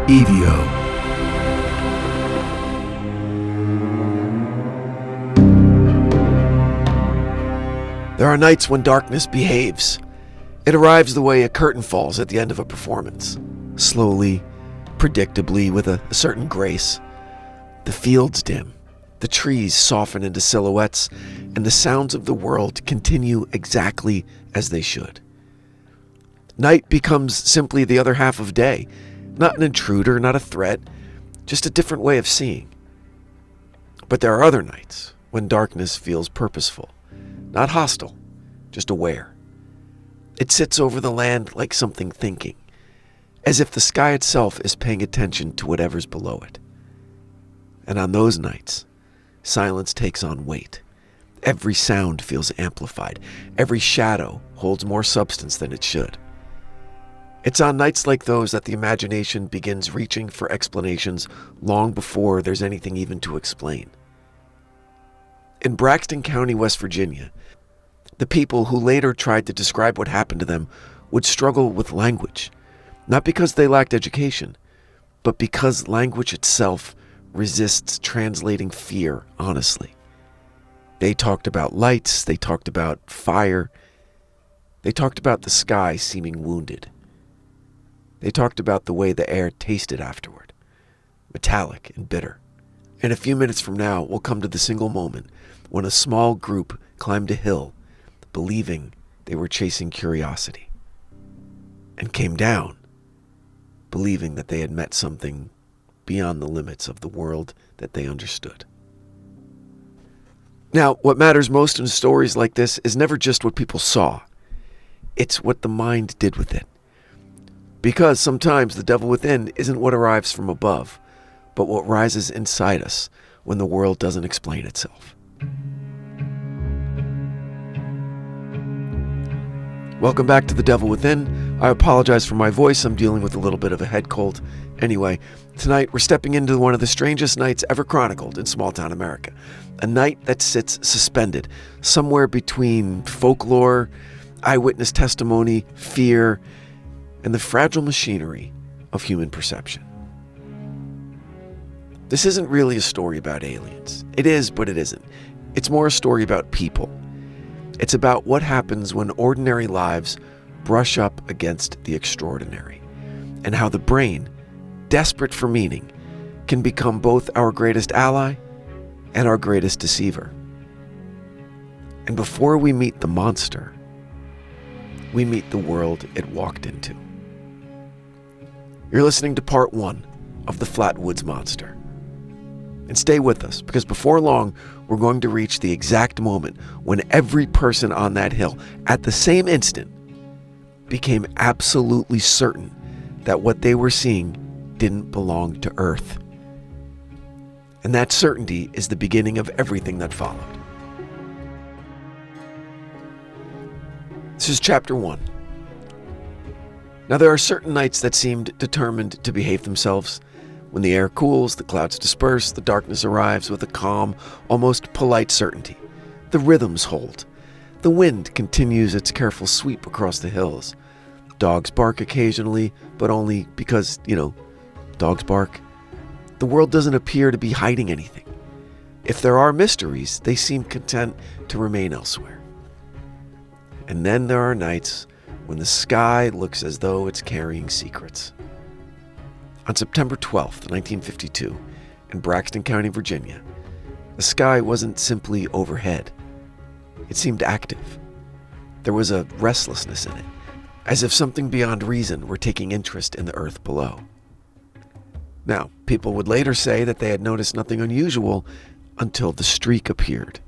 EVO. There are nights when darkness behaves. It arrives the way a curtain falls at the end of a performance. Slowly, predictably, with a certain grace. The fields dim, the trees soften into silhouettes, and the sounds of the world continue exactly as they should. Night becomes simply the other half of day, not an intruder, not a threat, just a different way of seeing. But there are other nights when darkness feels purposeful, not hostile, just aware. It sits over the land like something thinking, as if the sky itself is paying attention to whatever's below it. And on those nights, silence takes on weight. Every sound feels amplified. Every shadow holds more substance than it should. It's on nights like those that the imagination begins reaching for explanations long before there's anything even to explain. In Braxton County, West Virginia, the people who later tried to describe what happened to them would struggle with language, not because they lacked education, but because language itself resists translating fear honestly. They talked about lights, they talked about fire, they talked about the sky seeming wounded. They talked about the way the air tasted afterward, metallic and bitter. And a few minutes from now, we'll come to the single moment when a small group climbed a hill, believing they were chasing curiosity, and came down, believing that they had met something beyond the limits of the world that they understood. Now, what matters most in stories like this is never just what people saw. It's what the mind did with it. Because sometimes the devil within isn't what arrives from above, but what rises inside us when the world doesn't explain itself. Welcome back to The Devil Within. I apologize for my voice. I'm dealing with a little bit of a head cold. Anyway, tonight we're stepping into one of the strangest nights ever chronicled in small-town America. A night that sits suspended, somewhere between folklore, eyewitness testimony, fear, and the fragile machinery of human perception. This isn't really a story about aliens. It is, but it isn't. It's more a story about people. It's about what happens when ordinary lives brush up against the extraordinary, and how the brain, desperate for meaning, can become both our greatest ally and our greatest deceiver. And before we meet the monster, we meet the world it walked into. You're listening to part 1 of the Flatwoods Monster. And stay with us, because before long, we're going to reach the exact moment when every person on that hill, at the same instant, became absolutely certain that what they were seeing didn't belong to Earth. And that certainty is the beginning of everything that followed. This is chapter 1. Now, there are certain nights that seemed determined to behave themselves. When the air cools, the clouds disperse, the darkness arrives with a calm, almost polite certainty. The rhythms hold. The wind continues its careful sweep across the hills. Dogs bark occasionally, but only because, dogs bark. The world doesn't appear to be hiding anything. If there are mysteries, they seem content to remain elsewhere. And then there are nights when the sky looks as though it's carrying secrets. On September 12th, 1952, in Braxton County, Virginia, the sky wasn't simply overhead. It seemed active. There was a restlessness in it, as if something beyond reason were taking interest in the earth below. Now, people would later say that they had noticed nothing unusual until the streak appeared,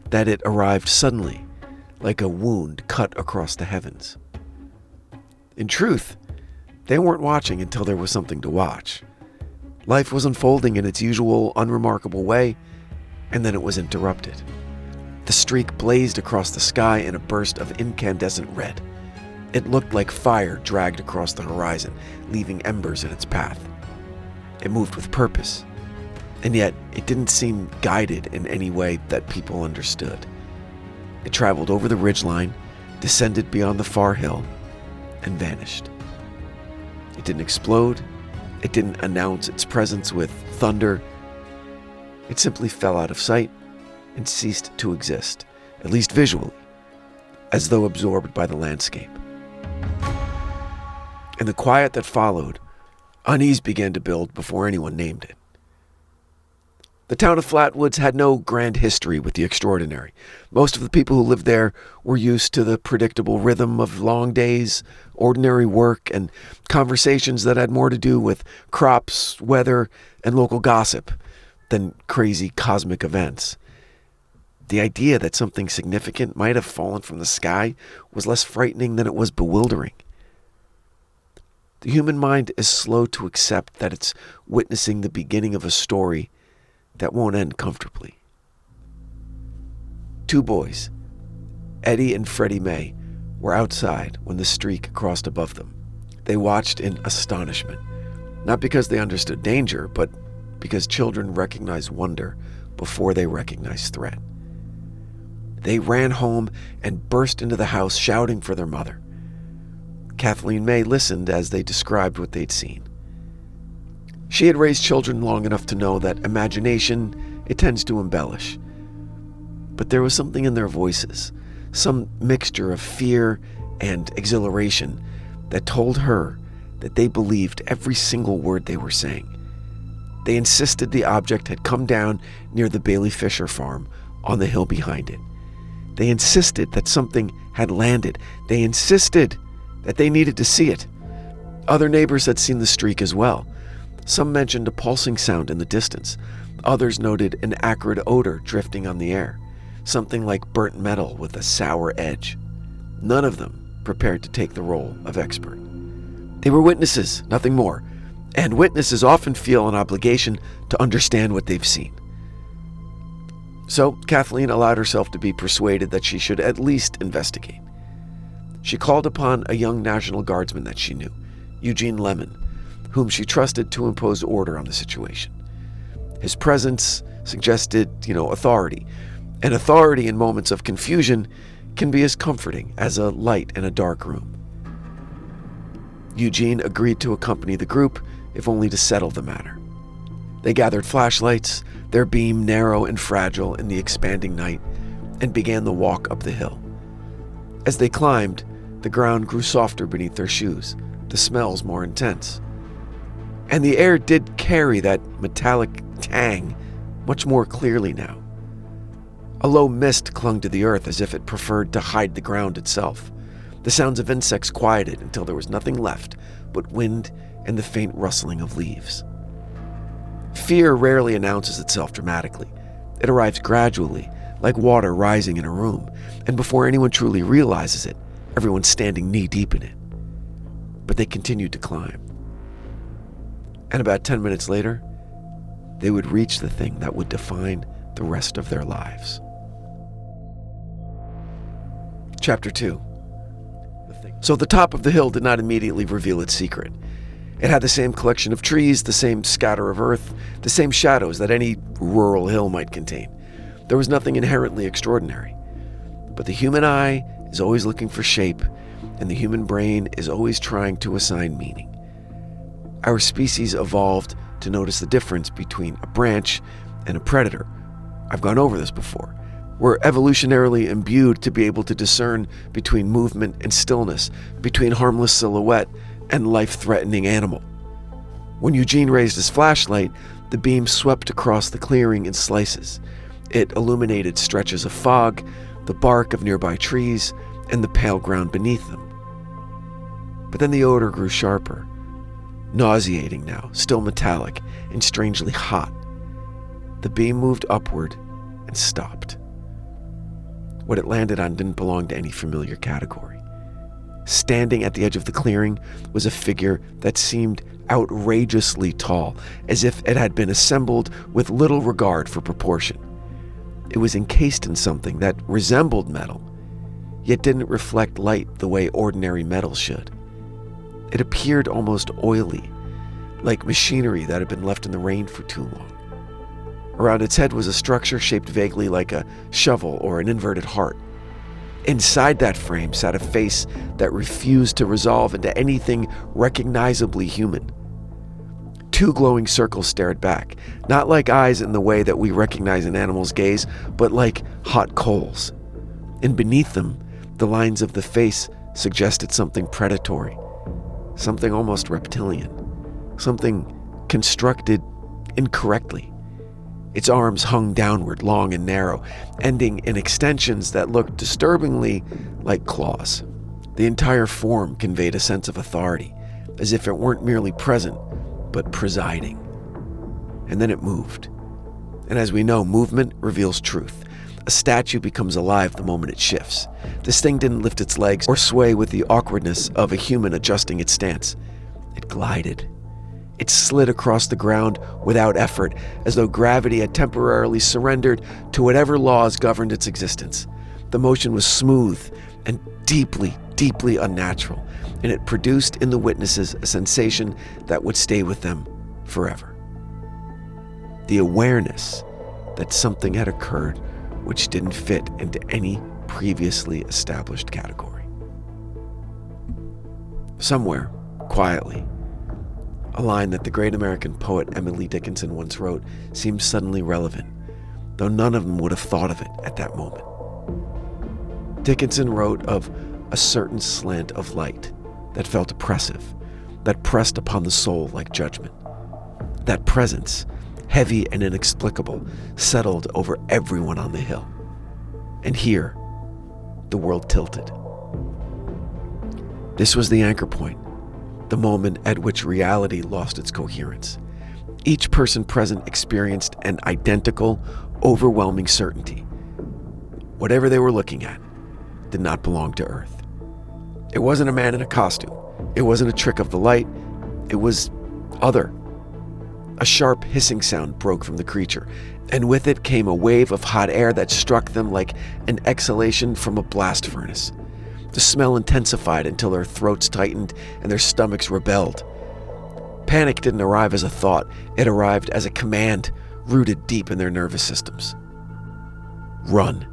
that it arrived suddenly, like a wound cut across the heavens. In truth, they weren't watching until there was something to watch. Life was unfolding in its usual, unremarkable way, and then it was interrupted. The streak blazed across the sky in a burst of incandescent red. It looked like fire dragged across the horizon, leaving embers in its path. It moved with purpose, and yet it didn't seem guided in any way that people understood. It traveled over the ridgeline, descended beyond the far hill, and vanished. It didn't explode. It didn't announce its presence with thunder. It simply fell out of sight and ceased to exist, at least visually, as though absorbed by the landscape. In the quiet that followed, unease began to build before anyone named it. The town of Flatwoods had no grand history with the extraordinary. Most of the people who lived there were used to the predictable rhythm of long days, ordinary work, and conversations that had more to do with crops, weather, and local gossip than crazy cosmic events. The idea that something significant might have fallen from the sky was less frightening than it was bewildering. The human mind is slow to accept that it's witnessing the beginning of a story that won't end comfortably. Two boys, Eddie and Freddie May, were outside when the streak crossed above them. They watched in astonishment, not because they understood danger, but because children recognize wonder before they recognize threat. They ran home and burst into the house shouting for their mother. Kathleen May listened as they described what they'd seen. She had raised children long enough to know that imagination, it tends to embellish. But there was something in their voices, some mixture of fear and exhilaration that told her that they believed every single word they were saying. They insisted the object had come down near the Bailey Fisher farm on the hill behind it. They insisted that something had landed. They insisted that they needed to see it. Other neighbors had seen the streak as well. Some mentioned a pulsing sound in the distance. Others noted an acrid odor drifting on the air, something like burnt metal with a sour edge. None of them prepared to take the role of expert. They were witnesses, nothing more, and witnesses often feel an obligation to understand what they've seen. So Kathleen allowed herself to be persuaded that she should at least investigate. She called upon a young National Guardsman that she knew, Eugene Lemon, whom she trusted to impose order on the situation. His presence suggested, authority. And authority in moments of confusion can be as comforting as a light in a dark room. Eugene agreed to accompany the group, if only to settle the matter. They gathered flashlights, their beam narrow and fragile in the expanding night, and began the walk up the hill. As they climbed, the ground grew softer beneath their shoes, the smells more intense. And the air did carry that metallic tang much more clearly now. A low mist clung to the earth as if it preferred to hide the ground itself. The sounds of insects quieted until there was nothing left but wind and the faint rustling of leaves. Fear rarely announces itself dramatically. It arrives gradually, like water rising in a room, and before anyone truly realizes it, everyone's standing knee-deep in it. But they continued to climb. And about 10 minutes later, they would reach the thing that would define the rest of their lives. Chapter 2. So the top of the hill did not immediately reveal its secret. It had the same collection of trees, the same scatter of earth, the same shadows that any rural hill might contain. There was nothing inherently extraordinary. But the human eye is always looking for shape, and the human brain is always trying to assign meaning. Our species evolved to notice the difference between a branch and a predator. I've gone over this before. We're evolutionarily imbued to be able to discern between movement and stillness, between harmless silhouette and life-threatening animal. When Eugene raised his flashlight, the beam swept across the clearing in slices. It illuminated stretches of fog, the bark of nearby trees, and the pale ground beneath them. But then the odor grew sharper, nauseating now, still metallic, and strangely hot. The beam moved upward and stopped. What it landed on didn't belong to any familiar category. Standing at the edge of the clearing was a figure that seemed outrageously tall, as if it had been assembled with little regard for proportion. It was encased in something that resembled metal, yet didn't reflect light the way ordinary metal should. It appeared almost oily, like machinery that had been left in the rain for too long. Around its head was a structure shaped vaguely like a shovel or an inverted heart. Inside that frame sat a face that refused to resolve into anything recognizably human. Two glowing circles stared back, not like eyes in the way that we recognize an animal's gaze, but like hot coals. And beneath them, the lines of the face suggested something predatory, something almost reptilian, something constructed incorrectly. Its arms hung downward, long and narrow, ending in extensions that looked disturbingly like claws. The entire form conveyed a sense of authority, as if it weren't merely present, but presiding. And then it moved. And as we know, movement reveals truth. A statue becomes alive the moment it shifts. This thing didn't lift its legs or sway with the awkwardness of a human adjusting its stance. It glided. It slid across the ground without effort, as though gravity had temporarily surrendered to whatever laws governed its existence. The motion was smooth and deeply, deeply unnatural, and it produced in the witnesses a sensation that would stay with them forever. The awareness that something had occurred which didn't fit into any previously established category. Somewhere, quietly, a line that the great American poet Emily Dickinson once wrote seemed suddenly relevant, though none of them would have thought of it at that moment. Dickinson wrote of a certain slant of light that felt oppressive, that pressed upon the soul like judgment. That presence, heavy and inexplicable, settled over everyone on the hill. And here, the world tilted. This was the anchor point, the moment at which reality lost its coherence. Each person present experienced an identical, overwhelming certainty. Whatever they were looking at did not belong to Earth. It wasn't a man in a costume. It wasn't a trick of the light. It was other. A sharp hissing sound broke from the creature, and with it came a wave of hot air that struck them like an exhalation from a blast furnace. The smell intensified until their throats tightened and their stomachs rebelled. Panic didn't arrive as a thought. It arrived as a command rooted deep in their nervous systems. Run.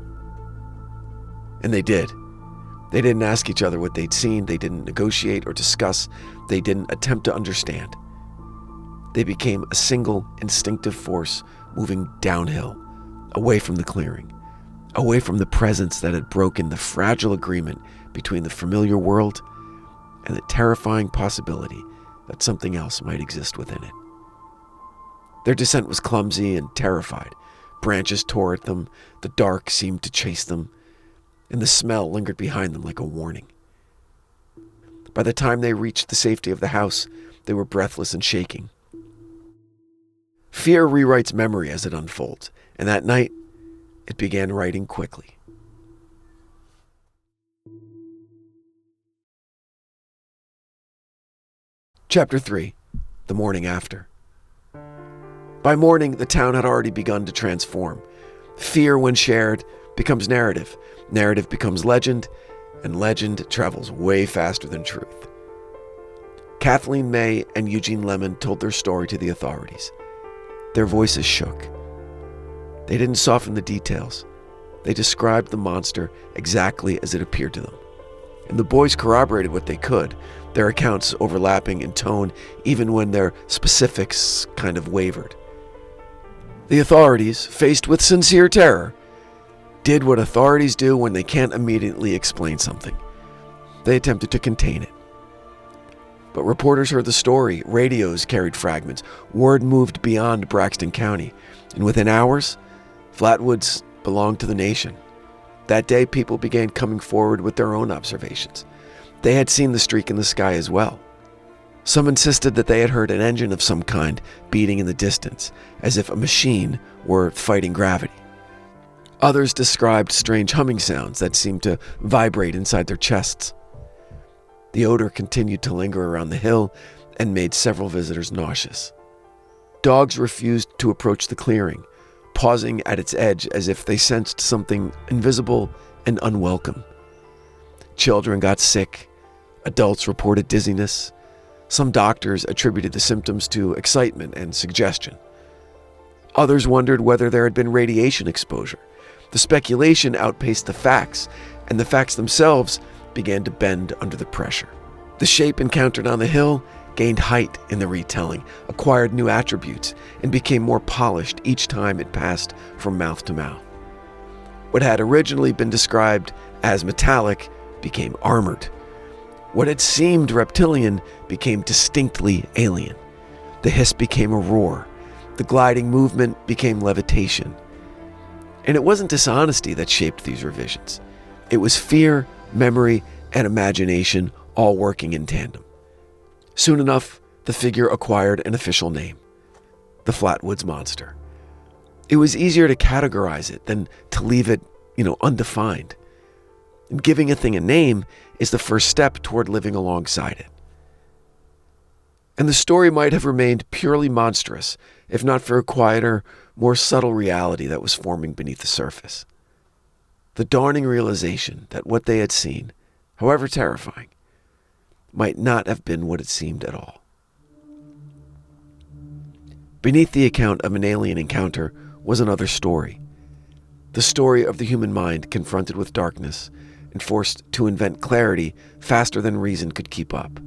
And they did. They didn't ask each other what they'd seen. They didn't negotiate or discuss. They didn't attempt to understand. They became a single instinctive force moving downhill, away from the clearing, away from the presence that had broken the fragile agreement between the familiar world and the terrifying possibility that something else might exist within it. Their descent was clumsy and terrified. Branches tore at them, the dark seemed to chase them, and the smell lingered behind them like a warning. By the time they reached the safety of the house, they were breathless and shaking. Fear rewrites memory as it unfolds, and that night, it began writing quickly. Chapter 3. The morning after. By morning, the town had already begun to transform. Fear, when shared, becomes narrative. Narrative becomes legend, and legend travels way faster than truth. Kathleen May and Eugene Lemon told their story to the authorities. Their voices shook. They didn't soften the details. They described the monster exactly as it appeared to them. And the boys corroborated what they could, their accounts overlapping in tone even when their specifics kind of wavered. The authorities, faced with sincere terror, did what authorities do when they can't immediately explain something. They attempted to contain it. But reporters heard the story, radios carried fragments, word moved beyond Braxton County, and within hours, Flatwoods belonged to the nation. That day, people began coming forward with their own observations. They had seen the streak in the sky as well. Some insisted that they had heard an engine of some kind beating in the distance, as if a machine were fighting gravity. Others described strange humming sounds that seemed to vibrate inside their chests. The odor continued to linger around the hill and made several visitors nauseous. Dogs refused to approach the clearing, pausing at its edge as if they sensed something invisible and unwelcome. Children got sick. Adults reported dizziness. Some doctors attributed the symptoms to excitement and suggestion. Others wondered whether there had been radiation exposure. The speculation outpaced the facts, and the facts themselves began to bend under the pressure. The shape encountered on the hill gained height in the retelling, acquired new attributes, and became more polished each time it passed from mouth to mouth. What had originally been described as metallic became armored. What had seemed reptilian became distinctly alien. The hiss became a roar. The gliding movement became levitation. And it wasn't dishonesty that shaped these revisions. It was fear, memory, and imagination all working in tandem. Soon enough, the figure acquired an official name: the Flatwoods Monster. It was easier to categorize it than to leave it, undefined. And giving a thing a name is the first step toward living alongside it. And the story might have remained purely monstrous if not for a quieter, more subtle reality that was forming beneath the surface. The dawning realization that what they had seen, however terrifying, might not have been what it seemed at all. Beneath the account of an alien encounter was another story. The story of the human mind confronted with darkness and forced to invent clarity faster than reason could keep up.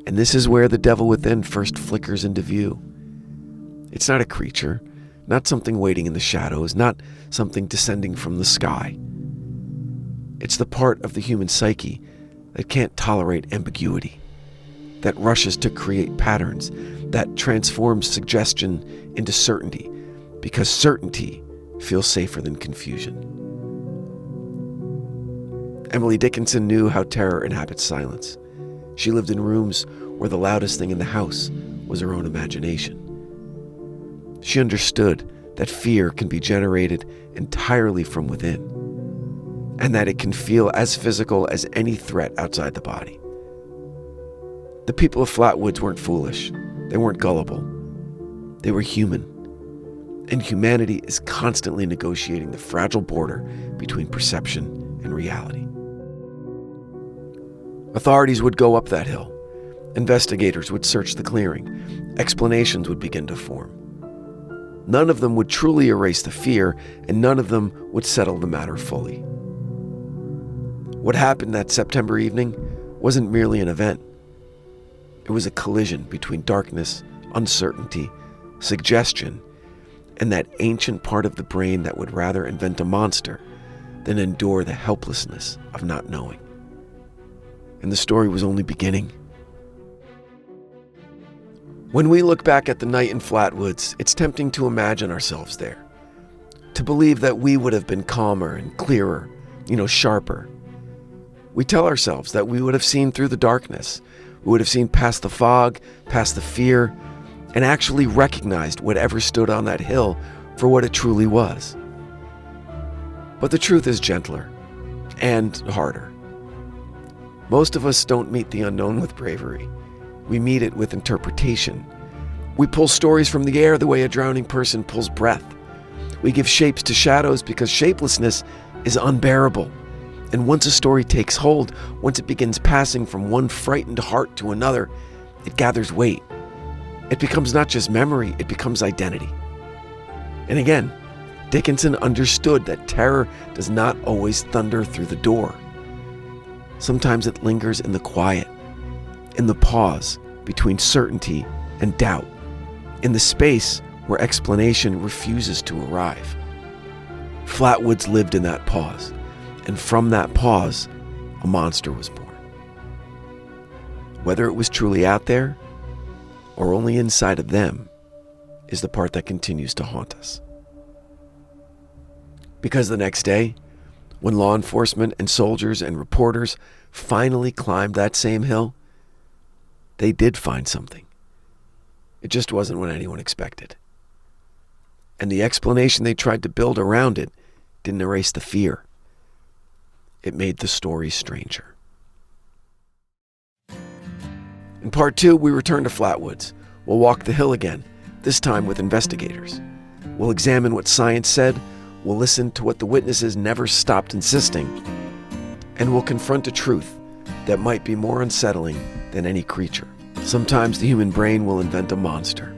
And this is where the devil within first flickers into view. It's not a creature, not something waiting in the shadows, not something descending from the sky. It's the part of the human psyche that can't tolerate ambiguity, that rushes to create patterns, that transforms suggestion into certainty, because certainty feels safer than confusion. Emily Dickinson knew how terror inhabits silence. She lived in rooms where the loudest thing in the house was her own imagination. She understood that fear can be generated entirely from within, and that it can feel as physical as any threat outside the body. The people of Flatwoods weren't foolish. They weren't gullible. They were human. And humanity is constantly negotiating the fragile border between perception and reality. Authorities would go up that hill. Investigators would search the clearing. Explanations would begin to form. None of them would truly erase the fear, and none of them would settle the matter fully. What happened that September evening wasn't merely an event. It was a collision between darkness, uncertainty, suggestion, and that ancient part of the brain that would rather invent a monster than endure the helplessness of not knowing. And the story was only beginning. When we look back at the night in Flatwoods, it's tempting to imagine ourselves there, to believe that we would have been calmer and clearer, sharper. We tell ourselves that we would have seen through the darkness, we would have seen past the fog, past the fear, and actually recognized whatever stood on that hill for what it truly was. But the truth is gentler and harder. Most of us don't meet the unknown with bravery. We meet it with interpretation. We pull stories from the air the way a drowning person pulls breath. We give shapes to shadows because shapelessness is unbearable. And once a story takes hold, once it begins passing from one frightened heart to another, it gathers weight. It becomes not just memory, it becomes identity. And again, Dickinson understood that terror does not always thunder through the door. Sometimes it lingers in the quiet, in the pause between certainty and doubt, in the space where explanation refuses to arrive. Flatwoods lived in that pause, and from that pause, a monster was born. Whether it was truly out there or only inside of them is the part that continues to haunt us. Because the next day, when law enforcement and soldiers and reporters finally climbed that same hill, they did find something. It just wasn't what anyone expected. And the explanation they tried to build around it didn't erase the fear. It made the story stranger. In part 2, we return to Flatwoods. We'll walk the hill again, this time with investigators. We'll examine what science said, we'll listen to what the witnesses never stopped insisting, and we'll confront a truth that might be more unsettling than any creature. Sometimes the human brain will invent a monster,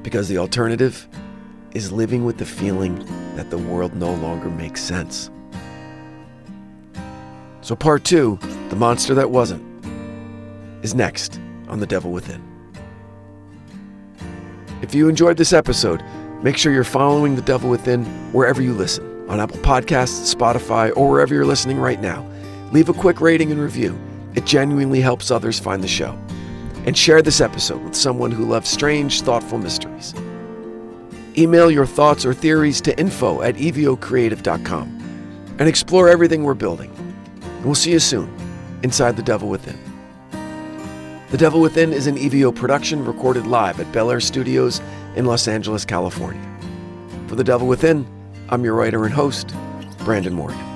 because the alternative is living with the feeling that the world no longer makes sense. So part 2, The Monster That Wasn't, is next on The Devil Within. If you enjoyed this episode, make sure you're following The Devil Within wherever you listen, on Apple Podcasts, Spotify, or wherever you're listening right now. Leave a quick rating and review. It genuinely helps others find the show. And share this episode with someone who loves strange, thoughtful mysteries. Email your thoughts or theories to info@evocreative.com and explore everything we're building. And we'll see you soon inside The Devil Within. The Devil Within is an EVO production recorded live at Bel Air Studios in Los Angeles, California. For The Devil Within, I'm your writer and host, Brandon Morgan.